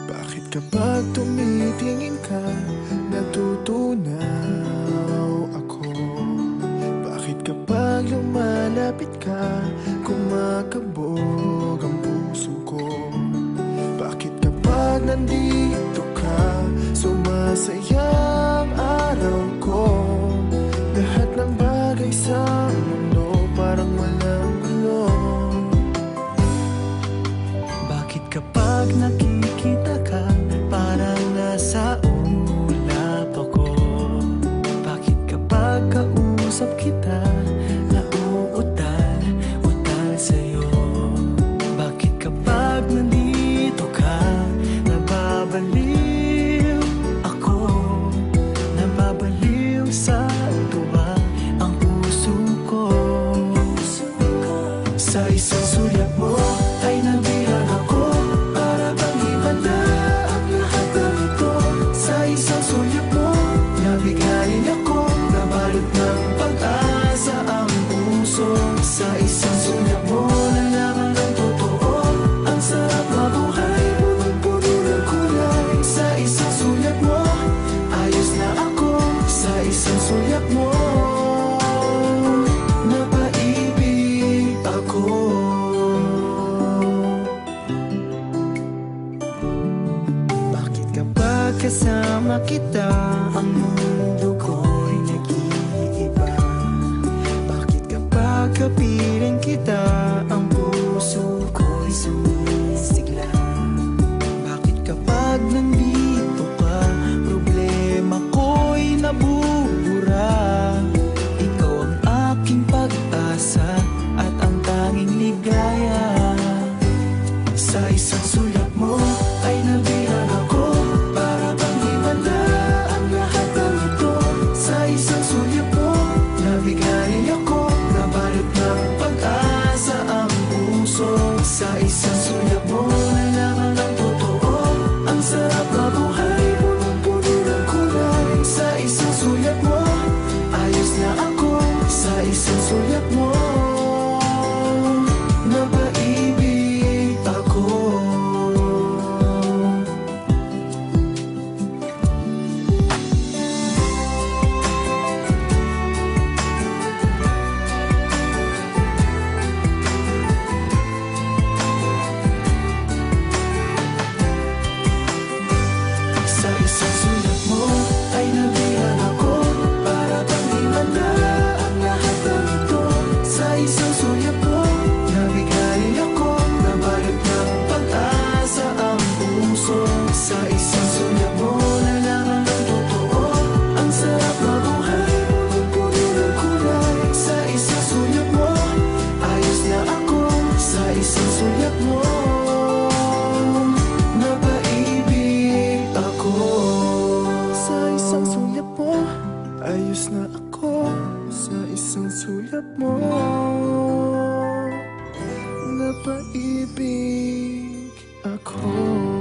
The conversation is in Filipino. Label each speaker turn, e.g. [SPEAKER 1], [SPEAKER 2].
[SPEAKER 1] Bakit kapag tumitingin ka, natutunaw ako? Bakit kapag lumalapit ka, kumakabog ang puso ko? Bakit kapag nandito ka, sumasaya ang araw ko? Lahat ng bagay sa mundo parang walang gulo.
[SPEAKER 2] Bakit kapag nakikita ka, parang nasa ulap ako? Bakit kapag kausap kita, nauutal sa'yo? Bakit kapag nandito ka, nababaliw ako? Nababaliw sa tuwa ang puso ko. Sa isang sulyap mo ay nabilang ako, para bang himala ang lahat ng ito. Sa isang sulyap mo, nabigayin ako, nabalot ng pag-asa ang puso. Sa isang sulyap mo, nalaman ng totoo, ang sarap mabuhay, punong-puno ng kulay. Sa isang sulyap mo, ayos na ako. Sa isang sulyap mo, napaibig ako. Bakit kapag kasama kita, ang mundo ko'y nag-iiba? Bakit kapag kapiling kita, ang puso ko'y sumisigla? Bakit kapag nandito ka, problema ko'y nabubura? Ikaw ang aking pag-asa at ang tanging ligaya. Sa isang sulyap mo ay nabilang ako, para bang himala ang lahat ng ito. Sa isang sulyap mo, nabigayin ako, nabalot ng pag-asa ang puso. Sa isang sulyap mo, nalaman ng totoo, ang sarap mabuhay, punong-puno ng kulay. Sa isang sulyap mo, ayos na ako. Sa isang sulyap mo, napaibig ako. Sa isang sulyap mo ay nabilang ako, para bang himala ang lahat ng ito. Sa isang sulyap mo, nabigayin ako, nabalot ng pag-asa ang puso. Sa isang sulyap mo, nalaman ng totoo, ang sarap mabuhay, punong-puno ng kulay. Sa isang sulyap mo, ayos na ako. Sa isang sulyap mo, napaibig ako. Sa isang sulyap mo, ayos na ako. Sa isang sulyap mo, napaibig ako.